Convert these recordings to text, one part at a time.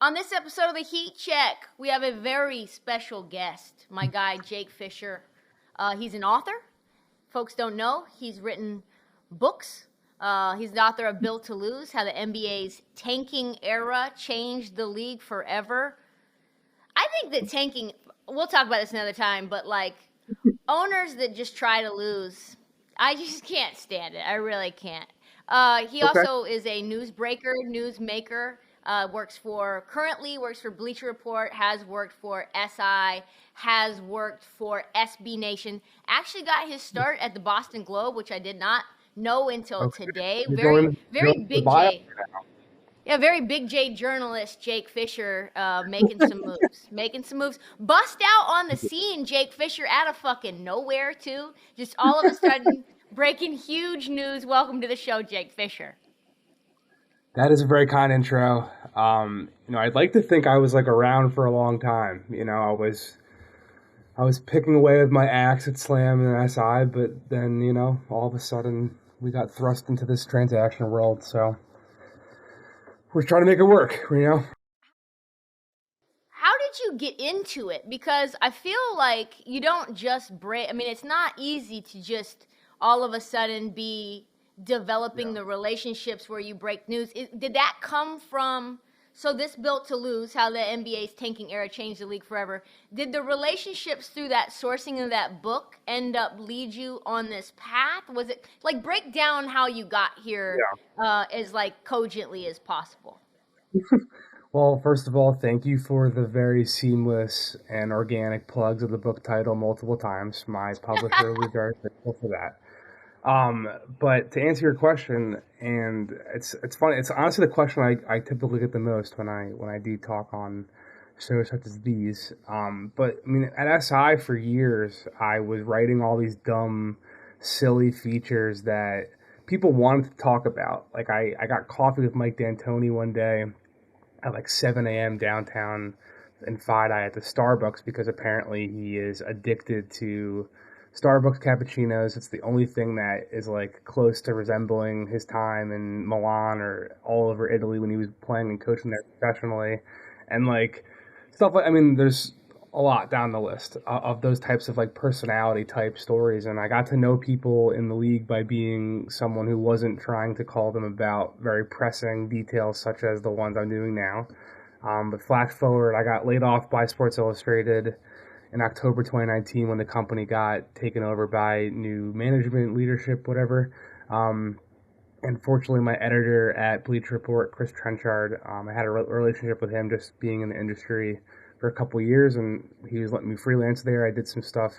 On this episode of the Heat Check, we have a very special guest, my guy Jake Fischer. He's an author. Folks don't know, he's written books. He's the author of Built to Lose, How the NBA's Tanking Era Changed the League Forever. I think that tanking, we'll talk about this another time, but like owners that just try to lose, I just can't stand it. I really can't. He also is a newsmaker, currently works for Bleacher Report, has worked for SI, has worked for SB Nation. Actually got his start at the Boston Globe, which I did not know until today. Very big J. Yeah, very big J journalist Jake Fischer making some moves. Bust out on the scene, Jake Fischer, out of fucking nowhere too. Just all of a sudden breaking huge news. Welcome to the show, Jake Fischer. That is a very kind intro. I'd like to think I was like around for a long time. I was picking away with my axe at Slam and SI, but then, all of a sudden we got thrust into this transaction world. So we're trying to make it work, How did you get into it? Because I feel like you don't just it's not easy to just all of a sudden be developing the relationships where you break news. Did that come from, so this Built to Lose, How the NBA's Tanking Era Changed the League Forever, did the relationships through that sourcing of that book end up lead you on this path? Was it, like, break down how you got here as, like, cogently as possible? Well, first of all, thank you for the very seamless and organic plugs of the book title multiple times. My publisher will be very grateful for that. But to answer your question, and it's funny, it's honestly the question I typically get the most when I do talk on shows such as these. But I mean, at SI for years, I was writing all these dumb, silly features that people wanted to talk about. Like I got coffee with Mike D'Antoni one day at like 7 a.m. downtown in Fidei at the Starbucks because apparently he is addicted to Starbucks cappuccinos. It's the only thing that is like close to resembling his time in Milan or all over Italy when he was playing and coaching there professionally. And like stuff like, there's a lot down the list of those types of like personality type stories. And I got to know people in the league by being someone who wasn't trying to call them about very pressing details such as the ones I'm doing now. But flash forward, I got laid off by Sports Illustrated in October 2019 when the company got taken over by new management, leadership, whatever. And fortunately, my editor at Bleacher Report, Chris Trenchard, I had a relationship with him just being in the industry for a couple of years, and he was letting me freelance there. I did some stuff.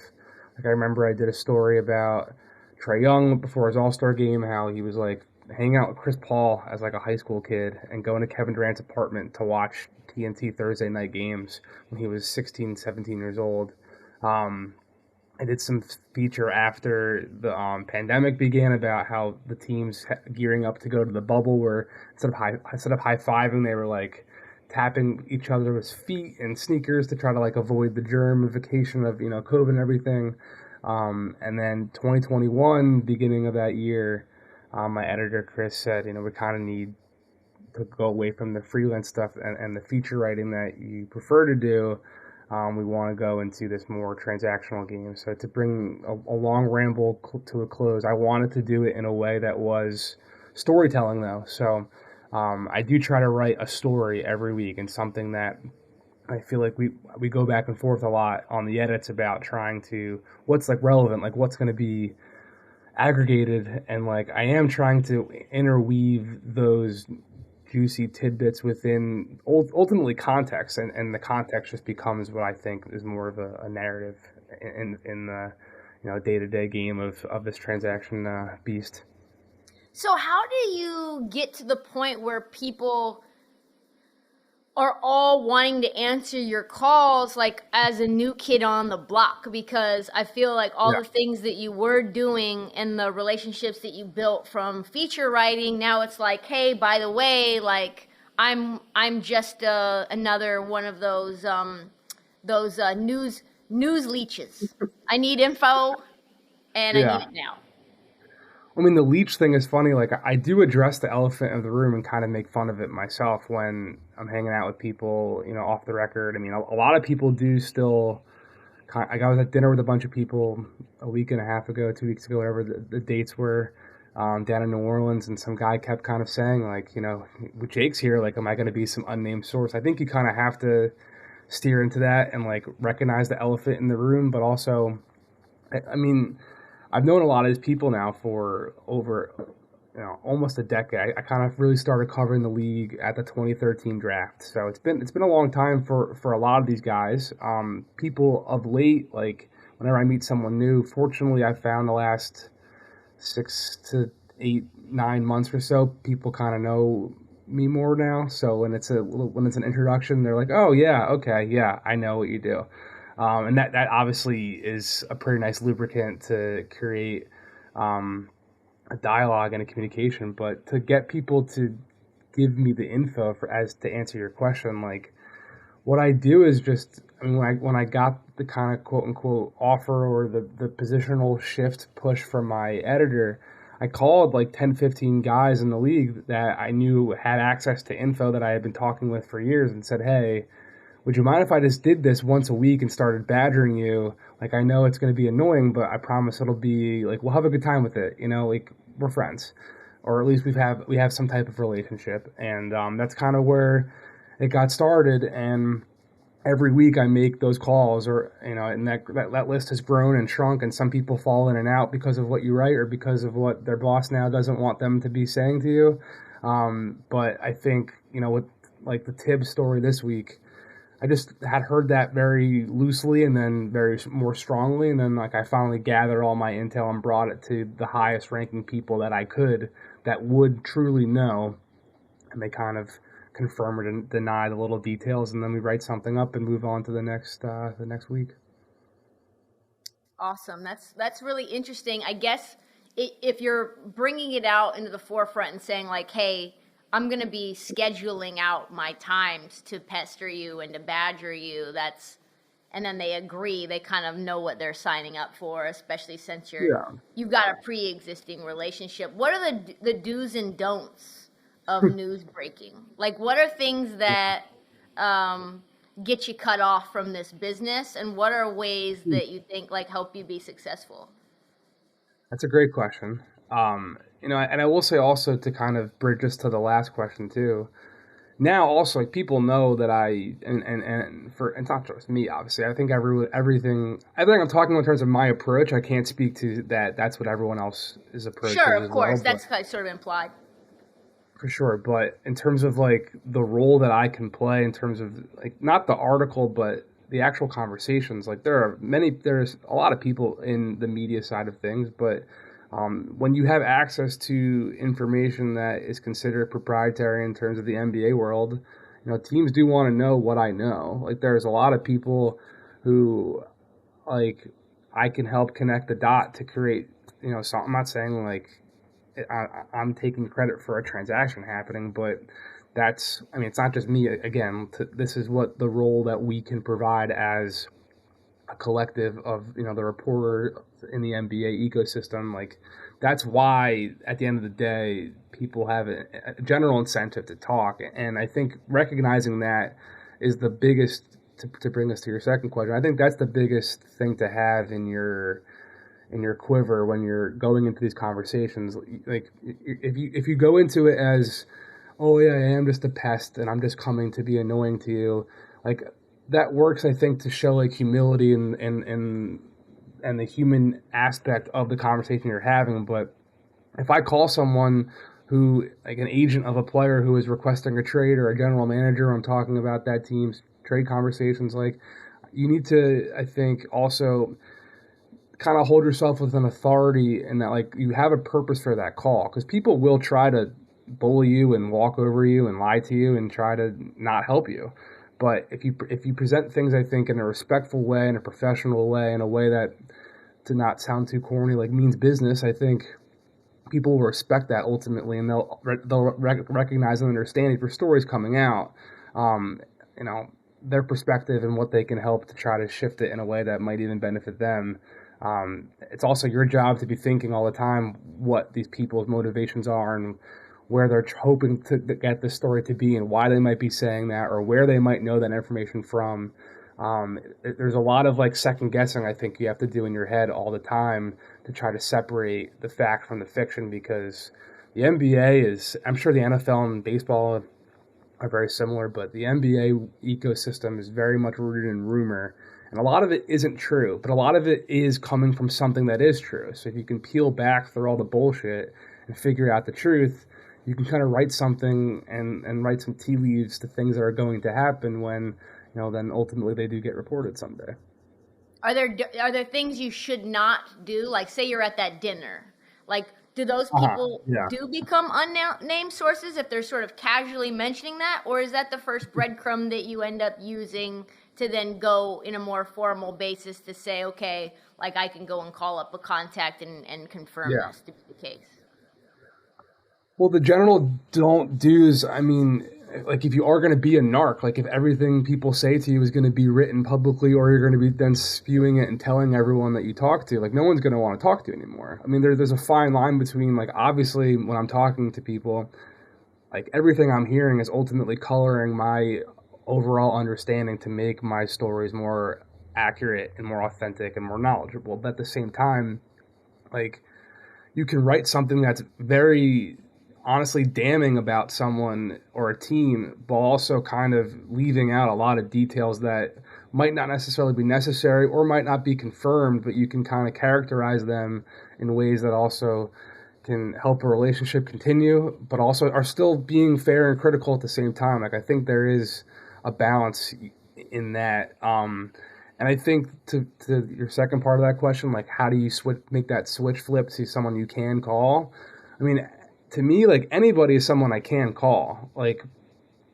Like I remember I did a story about Trae Young before his All-Star game, how he was like hanging out with Chris Paul as like a high school kid and going to Kevin Durant's apartment to watch TNT Thursday night games when he was 16, 17 years old. I did some feature after the pandemic began about how the teams gearing up to go to the bubble were instead of high-fiving, they were like tapping each other with feet and sneakers to try to like avoid the germification of COVID and everything. And then 2021, beginning of that year, my editor Chris said, we kind of need to go away from the freelance stuff and the feature writing that you prefer to do. We want to go into this more transactional game. So to bring a long ramble to a close, I wanted to do it in a way that was storytelling though. So I do try to write a story every week, and something that I feel like we go back and forth a lot on the edits about trying to, what's like relevant, like what's going to be aggregated, and like I am trying to interweave those juicy tidbits within ultimately context, and the context just becomes what I think is more of a narrative in the day-to-day game of this transaction beast. So how do you get to the point where people are all wanting to answer your calls like as a new kid on the block? Because I feel like all the things that you were doing and the relationships that you built from feature writing, now it's like, hey, by the way, like I'm just another one of those news leeches. I need info and I need it now. The leech thing is funny. Like, I do address the elephant in the room and kind of make fun of it myself when I'm hanging out with people, off the record. I mean, a lot of people do still. I was at dinner with a bunch of people a week and a half ago, 2 weeks ago, whatever the dates were, down in New Orleans, and some guy kept kind of saying, like, with Jake's here, like, am I going to be some unnamed source? I think you kind of have to steer into that and, like, recognize the elephant in the room, but also, I mean, I've known a lot of these people now for over, almost a decade. I kind of really started covering the league at the 2013 draft, so it's been a long time for a lot of these guys. People of late, like whenever I meet someone new, fortunately, I found the last 6 to 8, 9 months or so, people kind of know me more now. So when it's an introduction, they're like, "Oh yeah, okay, yeah, I know what you do," and that obviously is a pretty nice lubricant to create a dialogue and a communication. But to get people to give me the info to answer your question, like what I do is just, I mean, when I got the kind of quote unquote offer or the positional shift push from my editor, I called like 10, 15 guys in the league that I knew had access to info that I had been talking with for years and said, "Hey, would you mind if I just did this once a week and started badgering you? Like, I know it's going to be annoying, but I promise it'll be like, we'll have a good time with it. Like we're friends, or at least we have some type of relationship." And that's kind of where it got started. And every week I make those calls, or and that list has grown and shrunk. And some people fall in and out because of what you write or because of what their boss now doesn't want them to be saying to you. But I think with like the Tibbs story this week, I just had heard that very loosely and then very more strongly. And then like I finally gathered all my intel and brought it to the highest ranking people that I could that would truly know. And they kind of confirm or deny the little details. And then we write something up and move on to the next week. Awesome. That's really interesting. I guess if you're bringing it out into the forefront and saying like, hey, I'm going to be scheduling out my times to pester you and to badger you. And then they agree. They kind of know what they're signing up for, especially since you've got a pre-existing relationship. What are the do's and don'ts of news breaking? Like, what are things that get you cut off from this business, and what are ways that you think like help you be successful? That's a great question. And I will say also, to kind of bridge us to the last question too. Now also, like, people know that and it's not just me, obviously. I think everything I'm talking in terms of my approach. I can't speak to that. That's what everyone else is approaching. Sure, of course, that's sort of implied. For sure, but in terms of like the role that I can play in terms of like not the article, but the actual conversations, like there's a lot of people in the media side of things, but when you have access to information that is considered proprietary in terms of the NBA world, teams do want to know what I know. Like there's a lot of people who, like, I can help connect the dot to create, so I'm not saying like I'm taking credit for a transaction happening, but it's not just me. Again, this is what the role that we can provide as a collective of, the reporter in the NBA ecosystem. Like, that's why at the end of the day, people have a general incentive to talk. And I think recognizing that is the biggest, to bring us to your second question, I think that's the biggest thing to have in your quiver when you're going into these conversations. Like, if you go into it as, "Oh yeah, I am just a pest and I'm just coming to be annoying to you," like, that works, I think, to show like humility and the human aspect of the conversation you're having. But if I call someone who, like an agent of a player who is requesting a trade, or a general manager, I'm talking about that team's trade conversations, like, you need to, I think, also kind of hold yourself with an authority, and that like you have a purpose for that call, because people will try to bully you and walk over you and lie to you and try to not help you. But if you present things, I think, in a respectful way, in a professional way, in a way that, to not sound too corny, like means business, I think people will respect that ultimately, and they'll recognize and understand if your story's coming out, their perspective and what they can help to try to shift it in a way that might even benefit them. It's also your job to be thinking all the time what these people's motivations are and where they're hoping to get the story to be and why they might be saying that or where they might know that information from. There's a lot of like second guessing I think you have to do in your head all the time to try to separate the fact from the fiction, because the NBA is, I'm sure the NFL and baseball are very similar, but the NBA ecosystem is very much rooted in rumor. And a lot of it isn't true, but a lot of it is coming from something that is true. So if you can peel back through all the bullshit and figure out the truth, you can kind of write something and write some tea leaves to things that are going to happen when, then ultimately they do get reported someday. Are there things you should not do? Like, say you're at that dinner. Like, do those people do become unnamed sources if they're sort of casually mentioning that? Or is that the first breadcrumb that you end up using to then go in a more formal basis to say, okay, like I can go and call up a contact and confirm this to be the case? Well, the general don't do's, I mean, like if you are going to be a narc, like if everything people say to you is going to be written publicly or you're going to be then spewing it and telling everyone that you talk to, like no one's going to want to talk to you anymore. I mean, there's a fine line between, like, obviously when I'm talking to people, like everything I'm hearing is ultimately coloring my overall understanding to make my stories more accurate and more authentic and more knowledgeable. But at the same time, like you can write something that's very honestly damning about someone or a team, but also kind of leaving out a lot of details that might not necessarily be necessary or might not be confirmed, but you can kind of characterize them in ways that also can help a relationship continue, but also are still being fair and critical at the same time. Like I think there is a balance in that. And I think to your second part of that question, like how do you make that switch flip to someone you can call? I mean, to me, like anybody is someone I can call, like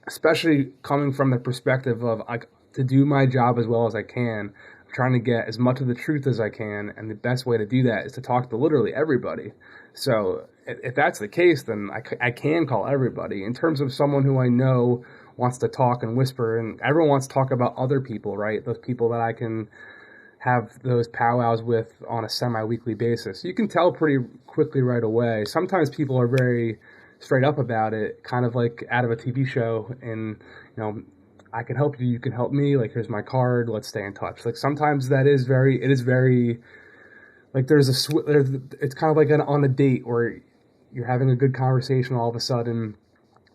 especially coming from the perspective of like to do my job as well as I can. I'm trying to get as much of the truth as I can, and the best way to do that is to talk to literally everybody. So if that's the case, then I can call everybody. In terms of someone who I know wants to talk and whisper, and everyone wants to talk about other people, right? Those people that I can have those powwows with on a semi-weekly basis. You can tell pretty quickly right away. Sometimes people are very straight up about it, kind of like out of a TV show, and I can help you, you can help me, like here's my card, let's stay in touch. Like sometimes it is very like it's kind of like on a date where you're having a good conversation, all of a sudden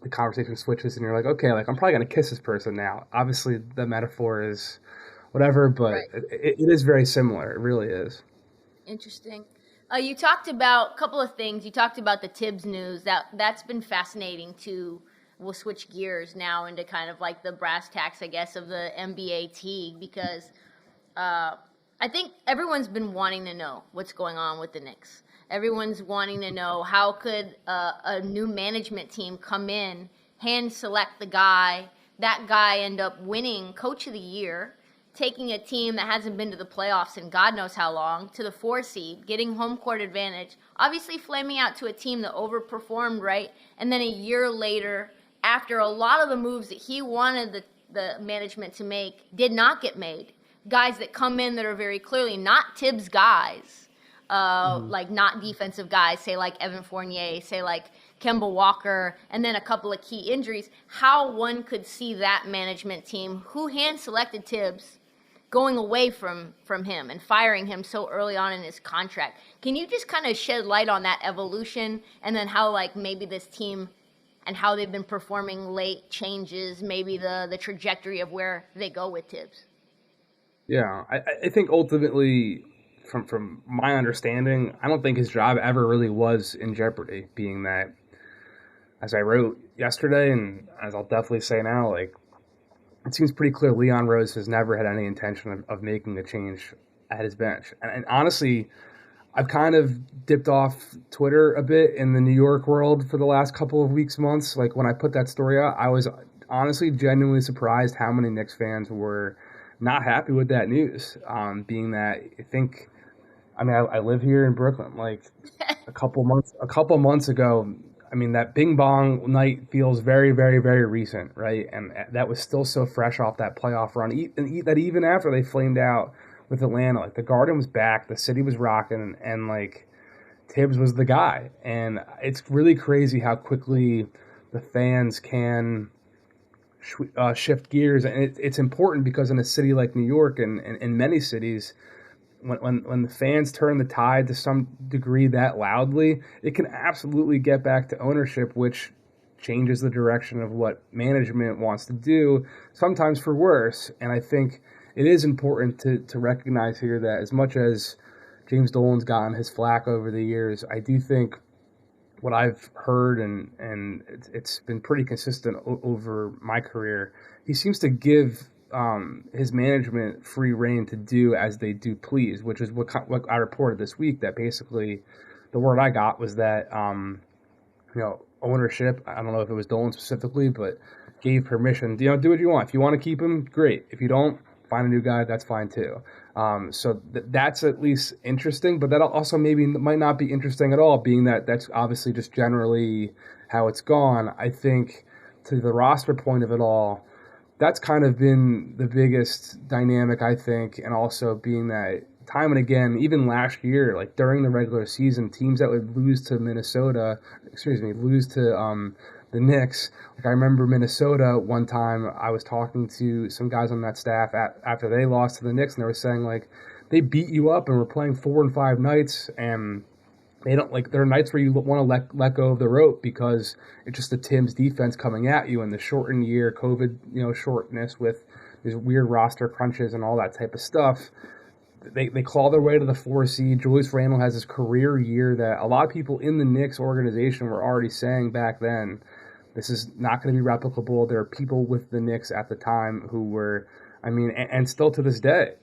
the conversation switches and you're like, okay, like I'm probably gonna kiss this person now. Obviously the metaphor is whatever, but it is very similar. It really is. Interesting. You talked about a couple of things. You talked about the Tibbs news. That's been fascinating too. We'll switch gears now into kind of like the brass tacks, I guess, of the NBA team, because I think everyone's been wanting to know what's going on with the Knicks. Everyone's wanting to know how could a new management team come in, hand select the guy, that guy end up winning Coach of the Year, taking a team that hasn't been to the playoffs in God knows how long to the 4 seed, getting home court advantage, obviously flaming out to a team that overperformed, right? And then a year later, after a lot of the moves that he wanted the management to make did not get made, guys that come in that are very clearly not Tibbs guys, like not defensive guys, say like Evan Fournier, say like Kemba Walker, and then a couple of key injuries, how one could see that management team who hand-selected Tibbs going away from him and firing him so early on in his contract. Can you just kind of shed light on that evolution, and then how like maybe this team and how they've been performing late changes maybe the trajectory of where they go with Tibbs? Yeah, I think ultimately, from my understanding, I don't think his job ever really was in jeopardy, being that, as I wrote yesterday, and as I'll definitely say now, like, it seems pretty clear Leon Rose has never had any intention of making a change at his bench. And honestly, I've kind of dipped off Twitter a bit in the New York world for the last couple of weeks, months. Like, when I put that story out, I was honestly genuinely surprised how many Knicks fans were not happy with that news, being that I live here in Brooklyn. Like a couple months ago, I mean, that Bing Bong night feels very, very, very recent, right? And that was still so fresh off that playoff run. That even after they flamed out with Atlanta, like the Garden was back, the city was rocking, and like Tibbs was the guy. And it's really crazy how quickly the fans can shift gears. And it's important because in a city like New York and in many cities, when the fans turn the tide to some degree that loudly, it can absolutely get back to ownership, which changes the direction of what management wants to do, sometimes for worse. And I think it is important to recognize here that as much as James Dolan's gotten his flack over the years, I do think what I've heard, and it's been pretty consistent over my career, he seems to give his management free reign to do as they do please, which is what I reported this week, that basically the word I got was that ownership, I don't know if it was Dolan specifically, but gave permission, do what you want. If you want to keep him, great. If you don't, find a new guy, that's fine too. So that's at least interesting, but that also maybe might not be interesting at all, being that that's obviously just generally how it's gone. I think to the roster point of it all, that's kind of been the biggest dynamic, I think, and also being that time and again, even last year, like during the regular season, teams that would lose to the Knicks. Like I remember Minnesota one time, I was talking to some guys on that staff after they lost to the Knicks, and they were saying like they beat you up and we're playing 4 and 5 nights, and they don't, like, there are nights where you want to let go of the rope because it's just the Tim's defense coming at you, and the shortened year, COVID, shortness with these weird roster crunches and all that type of stuff. They claw their way to the 4 seed. Julius Randle has his career year that a lot of people in the Knicks organization were already saying back then, this is not going to be replicable. There are people with the Knicks at the time who were, and still to this day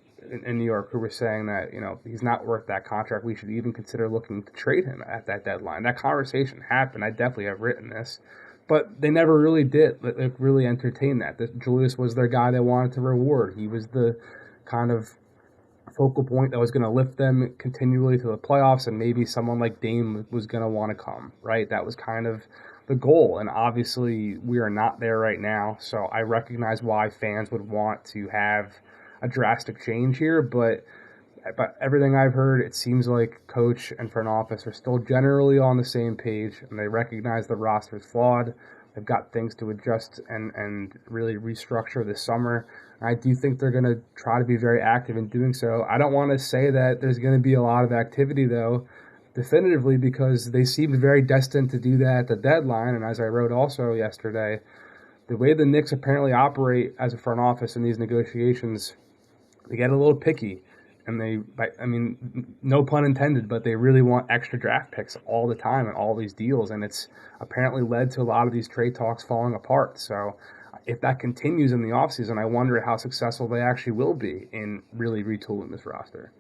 in New York, who were saying that, he's not worth that contract. We should even consider looking to trade him at that deadline. That conversation happened. I definitely have written this. But they never really did really entertain that. Julius was their guy they wanted to reward. He was the kind of focal point that was going to lift them continually to the playoffs, and maybe someone like Dame was going to want to come, right? That was kind of the goal, and obviously we are not there right now, so I recognize why fans would want to have a drastic change here, but everything I've heard, it seems like coach and front office are still generally on the same page, and they recognize the roster is flawed. They've got things to adjust and really restructure this summer. I do think they're going to try to be very active in doing so. I don't want to say that there's going to be a lot of activity, though, definitively, because they seemed very destined to do that at the deadline. And as I wrote also yesterday, the way the Knicks apparently operate as a front office in these negotiations, they get a little picky. And no pun intended, but they really want extra draft picks all the time in all these deals. And it's apparently led to a lot of these trade talks falling apart. So if that continues in the offseason, I wonder how successful they actually will be in really retooling this roster.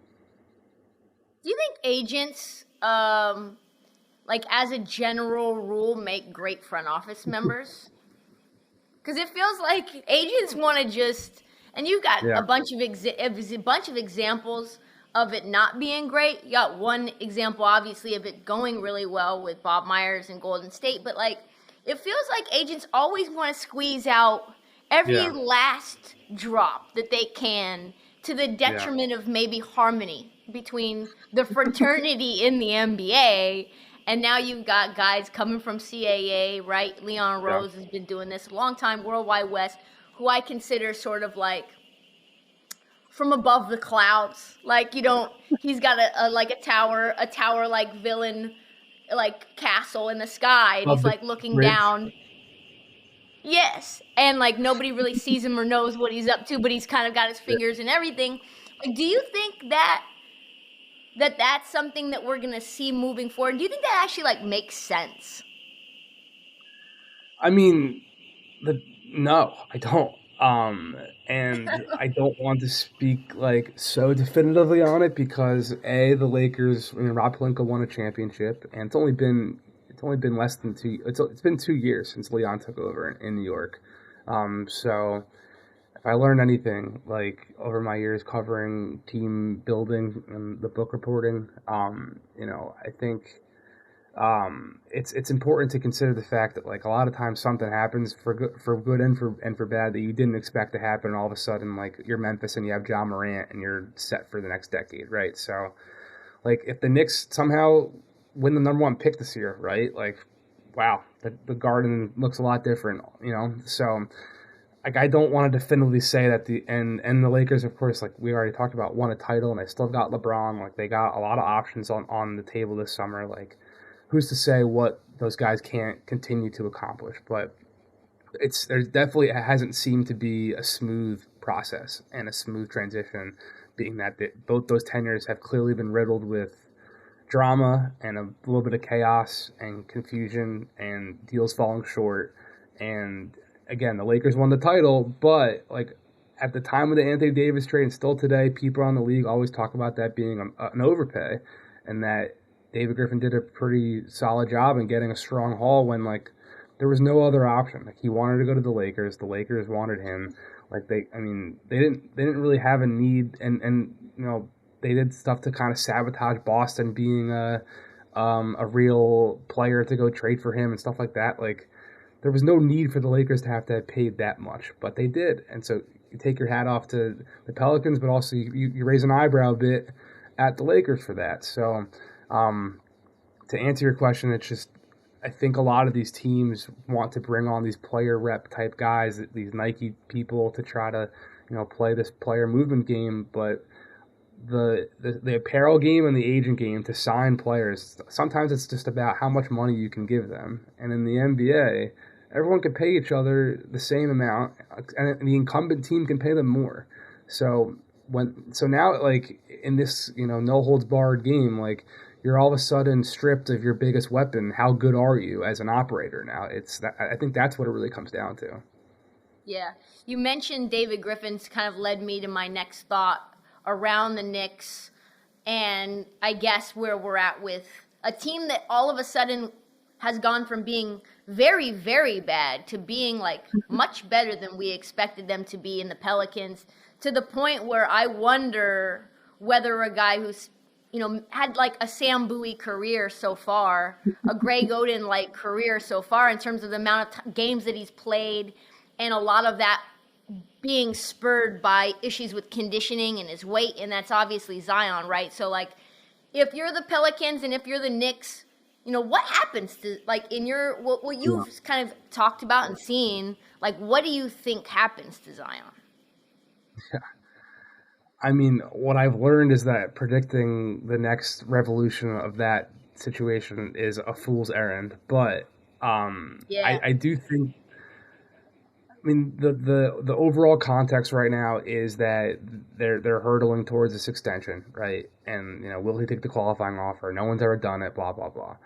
Do you think agents, as a general rule, make great front office members? Because it feels like agents want to just, and you've got a bunch of examples of it not being great. You got one example, obviously, of it going really well with Bob Myers and Golden State, but it feels like agents always want to squeeze out every last drop that they can, to the detriment of maybe harmony between the fraternity in the NBA. And now you've got guys coming from CAA, right? Leon Rose has been doing this a long time, Worldwide West, who I consider sort of like from above the clouds. He's got a tower like villain, like castle in the sky, and he's looking down. Yes, and nobody really sees him or knows what he's up to, but he's kind of got his fingers in everything. Do you think that that's something that we're gonna see moving forward? Do you think that actually makes sense? No, I don't. And I don't want to speak so definitively on it because the Lakers, Rob Pelinka won a championship, and it's only been less than it's been 2 years since Leon took over in New York. So if I learned anything over my years covering team building and the book reporting, I think it's important to consider the fact that a lot of times something happens for good and for bad that you didn't expect to happen, and all of a sudden you're Memphis and you have John Morant and you're set for the next decade, right? So if the Knicks somehow win the number one pick this year, right? Like, wow, the Garden looks a lot different, So, like, I don't want to definitively say that the Lakers, of course, like we already talked about, won a title and they still got LeBron. Like, they got a lot of options on the table this summer. Like, who's to say what those guys can't continue to accomplish? But there's definitely, it hasn't seemed to be a smooth process and a smooth transition, being that both those tenures have clearly been riddled with drama and a little bit of chaos and confusion and deals falling short. And again, the Lakers won the title, but like at the time of the Anthony Davis trade and still today, people around the league always talk about that being an overpay, and that David Griffin did a pretty solid job in getting a strong haul when like there was no other option. Like, he wanted to go to the Lakers. The Lakers wanted him. Like, they didn't really have a need, and they did stuff to kind of sabotage Boston being a real player to go trade for him and stuff like that. Like, there was no need for the Lakers to have paid that much, but they did. And so you take your hat off to the Pelicans, but also you raise an eyebrow a bit at the Lakers for that. So to answer your question, it's just, I think a lot of these teams want to bring on these player rep type guys, these Nike people, to try to, play this player movement game. But the apparel game and the agent game to sign players, sometimes it's just about how much money you can give them. And in the NBA, everyone can pay each other the same amount, and the incumbent team can pay them more. So now, like, in this, no holds barred game, like, you're all of a sudden stripped of your biggest weapon. How good are you as an operator now? I think that's what it really comes down to. Yeah. You mentioned David Griffin's kind of led me to my next thought around the Knicks, and I guess where we're at with a team that all of a sudden has gone from being very, very bad to being like much better than we expected them to be in the Pelicans, to the point where I wonder whether a guy who's had like a Sam Bowie career so far, a Greg Oden like career so far in terms of the amount of games that he's played, and a lot of that being spurred by issues with conditioning and his weight, and that's obviously Zion, right? So like, if you're the Pelicans and if you're the Knicks, what happens to, like, in your what you've kind of talked about and seen, like, what do you think happens to Zion? Yeah. I mean, what I've learned is that predicting the next revolution of that situation is a fool's errand. But Yeah. I do think, I mean, the overall context right now is that they're hurtling towards this extension, right? And will he take the qualifying offer? No one's ever done it. Blah blah blah.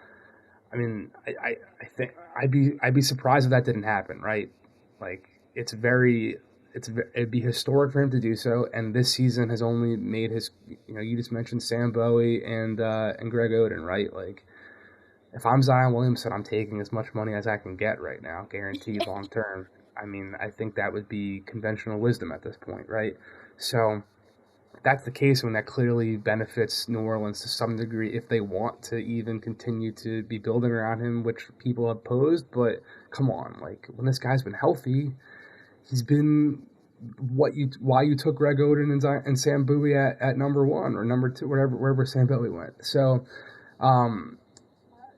I mean, I think I'd be surprised if that didn't happen, right? Like, it'd be historic for him to do so, and this season has only made his. You just mentioned Sam Bowie and Greg Oden, right? Like, if I'm Zion Williamson, I'm taking as much money as I can get right now, guaranteed long term. I mean, I think that would be conventional wisdom at this point, right? So if that's the case, when that clearly benefits New Orleans to some degree, if they want to even continue to be building around him, which people have posed. But come on, like, when this guy's been healthy, he's been why you took Greg Oden and Sam Bowie at number one or number two, wherever Sam Bowie went. So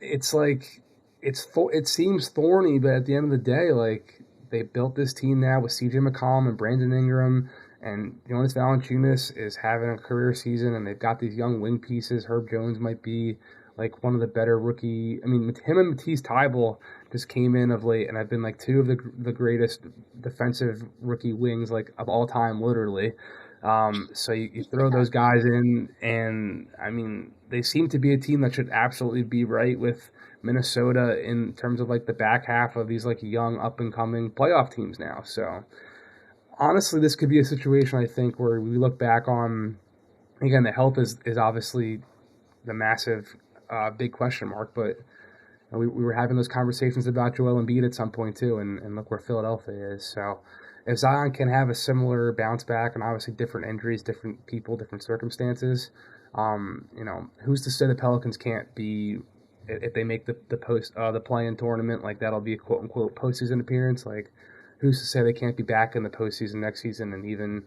it's like it seems thorny, but at the end of the day, like, they built this team now with C.J. McCollum and Brandon Ingram, and Jonas Valanciunas is having a career season, and they've got these young wing pieces. Herb Jones might be like one of the better rookie. I mean, him and Matisse Thybulle just came in of late, and have been like two of the greatest defensive rookie wings like of all time, literally. So you throw those guys in, and I mean, they seem to be a team that should absolutely be right with Minnesota in terms of like the back half of these like young up and coming playoff teams now. So honestly, this could be a situation, I think, where we look back on, again, the health is obviously the massive big question mark, but we were having those conversations about Joel Embiid at some point too, and look where Philadelphia is. So if Zion can have a similar bounce back, and obviously different injuries, different people, different circumstances, who's to say the Pelicans can't be, if they make the play-in tournament, like, that'll be a quote unquote postseason appearance. Like, who's to say they can't be back in the postseason next season and even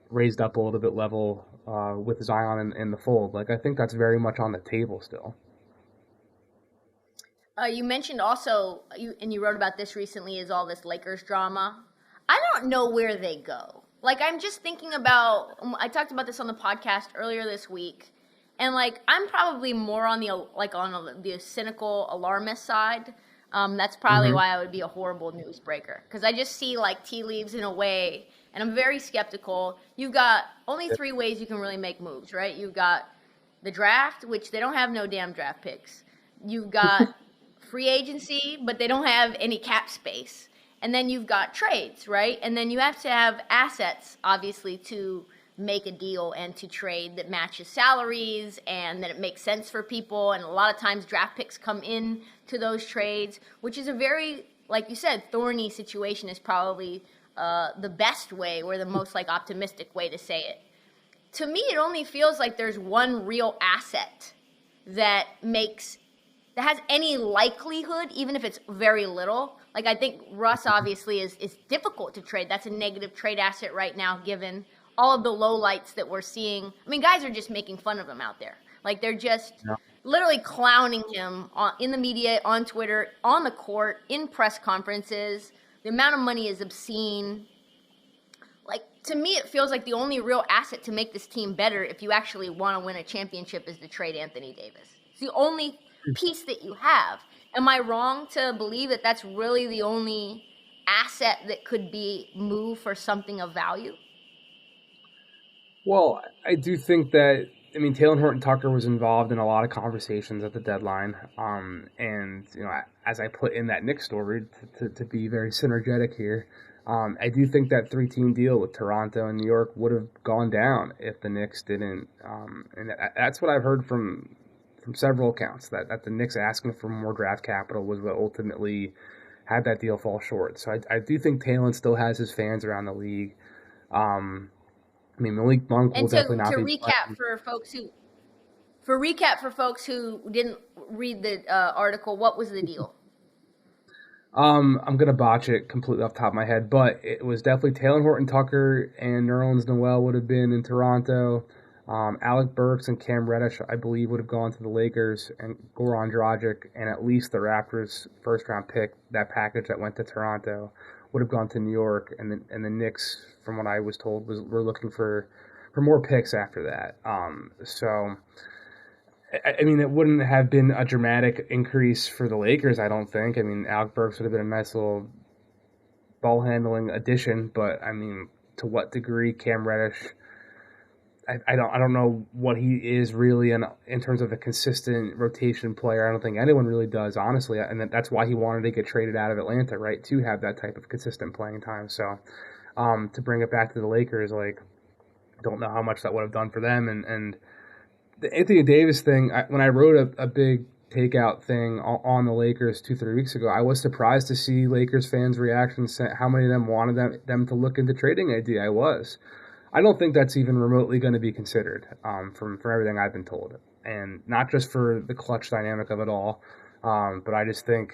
raised up a little bit level with Zion in the fold? Like, I think that's very much on the table still. You mentioned also, you wrote about this recently, is all this Lakers drama. I don't know where they go. Like, I'm just thinking about, I talked about this on the podcast earlier this week, and like, I'm probably more on the cynical alarmist side. That's probably why I would be a horrible newsbreaker, because I just see like tea leaves in a way, and I'm very skeptical. You've got only three ways you can really make moves, right? You've got the draft, which they don't have no damn draft picks. You've got free agency, but they don't have any cap space. And then you've got trades, right? And then you have to have assets, obviously, to make a deal and to trade that matches salaries and that it makes sense for people. And a lot of times draft picks come in to those trades, which is a very, like you said, thorny situation is probably the best way or the most like optimistic way to say it. To me, it only feels like there's one real asset that has any likelihood, even if it's very little. Like, I think Russ obviously is difficult to trade. That's a negative trade asset right now, given all of the lowlights that we're seeing. I mean, guys are just making fun of him out there. Like, they're just literally clowning him in the media, on Twitter, on the court, in press conferences. The amount of money is obscene. Like, to me, it feels like the only real asset to make this team better, if you actually want to win a championship, is to trade Anthony Davis. It's the only piece that you have. Am I wrong to believe that that's really the only asset that could be moved for something of value? Well, I do think that, I mean, Taylor Horton-Tucker was involved in a lot of conversations at the deadline. And, you know, as I put in that Knicks story, to be very synergetic here, I do think that 3-team deal with Toronto and New York would have gone down if the Knicks didn't. And that's what I've heard from several accounts, that the Knicks asking for more draft capital was what ultimately had that deal fall short. So I do think Taylor still has his fans around the league. I mean, Malik Monk will definitely not be. For recap for folks who didn't read the article, what was the deal? I'm gonna botch it completely off the top of my head, but it was definitely Taylor Horton-Tucker and Nerlens Noel would have been in Toronto. Alec Burks and Cam Reddish, I believe, would have gone to the Lakers, and Goran Dragic and at least the Raptors' first-round pick, that package that went to Toronto, would have gone to New York, and the Knicks, from what I was told, were looking for more picks after that. So, I mean, it wouldn't have been a dramatic increase for the Lakers, I don't think. I mean, Alec Burks would have been a nice little ball-handling addition, but, I mean, to what degree Cam Reddish... I don't know what he is really in terms of a consistent rotation player. I don't think anyone really does, honestly, and that's why he wanted to get traded out of Atlanta, right, to have that type of consistent playing time. So to bring it back to the Lakers, like, don't know how much that would have done for them. And the Anthony Davis thing, when I wrote a big takeout thing on the Lakers 2-3 weeks ago, I was surprised to see Lakers fans' reactions, how many of them wanted them to look into trading idea. I don't think that's even remotely going to be considered from everything I've been told. And not just for the clutch dynamic of it all, but I just think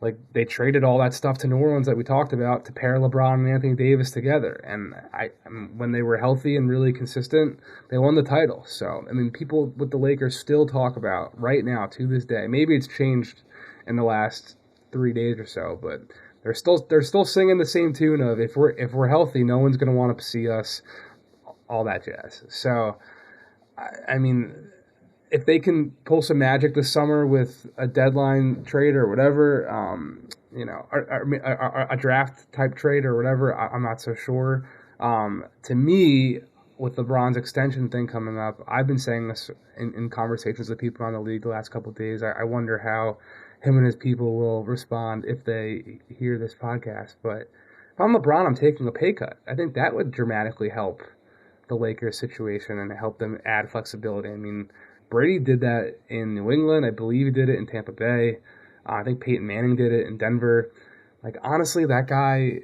like they traded all that stuff to New Orleans that we talked about to pair LeBron and Anthony Davis together. And when they were healthy and really consistent, they won the title. So, I mean, people with the Lakers still talk about right now to this day. Maybe it's changed in the last 3 days or so, but they're still singing the same tune of if we're healthy, no one's going to want to see us, all that jazz. So, I mean, if they can pull some magic this summer with a deadline trade or whatever, a draft type trade or whatever, I'm not so sure. To me, with LeBron's extension thing coming up, I've been saying this in conversations with people around the league the last couple of days. I wonder how him and his people will respond if they hear this podcast. But if I'm LeBron, I'm taking a pay cut. I think that would dramatically help the Lakers situation and help them add flexibility. I mean, Brady did that in New England. I believe he did it in Tampa Bay. I think Peyton Manning did it in Denver. Like, honestly, that guy,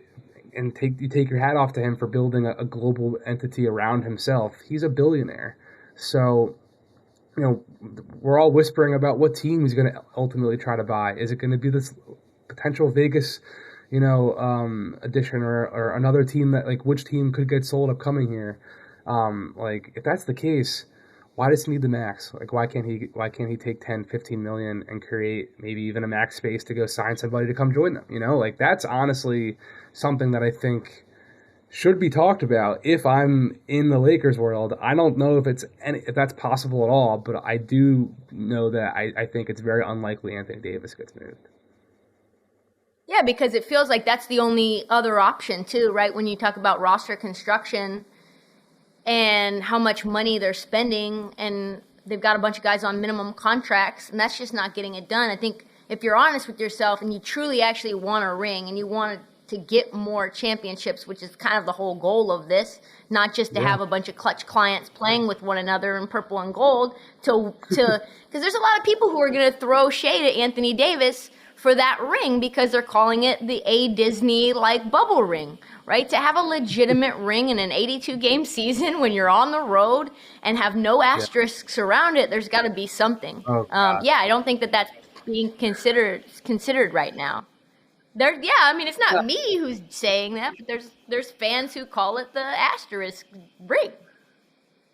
and you take your hat off to him for building a global entity around himself. He's a billionaire. So, you know, we're all whispering about what team he's going to ultimately try to buy. Is it going to be this potential Vegas, addition or another team that, like, which team could get sold upcoming here? Like, if that's the case, why does he need the max? Like, why can't he take 10, 15 million and create maybe even a max space to go sign somebody to come join them? Like, that's honestly something that I think should be talked about if I'm in the Lakers world. I don't know if that's possible at all, but I do know that I think it's very unlikely Anthony Davis gets moved. Yeah, because it feels like that's the only other option too, right? When you talk about roster construction and how much money they're spending, and they've got a bunch of guys on minimum contracts, and that's just not getting it done. I think if you're honest with yourself and you truly actually want a ring and you want to get more championships, which is kind of the whole goal of this, not just to have a bunch of clutch clients playing with one another in purple and gold, because there's a lot of people who are going to throw shade at Anthony Davis for that ring because they're calling it the Disney like bubble ring, right? To have a legitimate ring in an 82 game season when you're on the road and have no asterisks around it, there's got to be something. I don't think that that's being considered right now. It's not me who's saying that, but there's fans who call it the asterisk ring.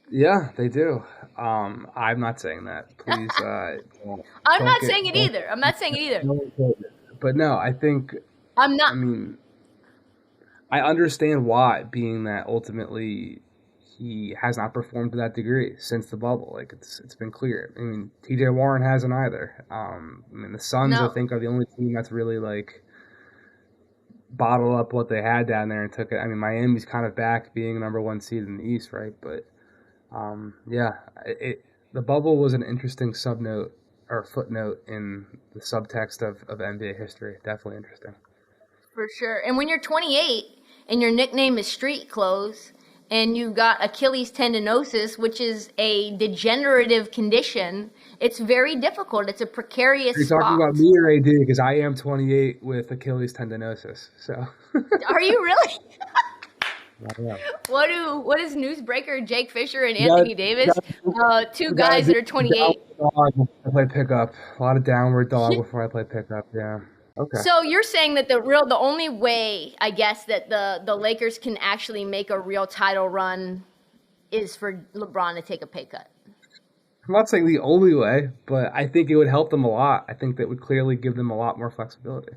Yeah, they do. I'm not saying that. Please. I'm not saying it either. But no, I think. I'm not. I mean, I understand why, being that ultimately he has not performed to that degree since the bubble. Like, it's been clear. I mean, TJ Warren hasn't either. The Suns, I think, are the only team that's really like bottled up what they had down there and took it. I mean, Miami's kind of back being number one seed in the East, right? But the bubble was an interesting subnote or footnote in the subtext of NBA history. Definitely interesting. For sure. And when you're 28 and your nickname is Street Clothes and you've got Achilles tendinosis, which is a degenerative condition, it's very difficult. It's a precarious spot. You're talking about me or AD? Because I am 28 with Achilles tendinosis. So. Are you really? Yeah. What is newsbreaker Jake Fischer and Anthony Davis? Two guys that are 28. I play pickup. A lot of downward dog before I play pickup. Yeah. Okay. So you're saying that the only way, I guess, that the Lakers can actually make a real title run is for LeBron to take a pay cut. I'm not saying the only way, but I think it would help them a lot. I think that would clearly give them a lot more flexibility.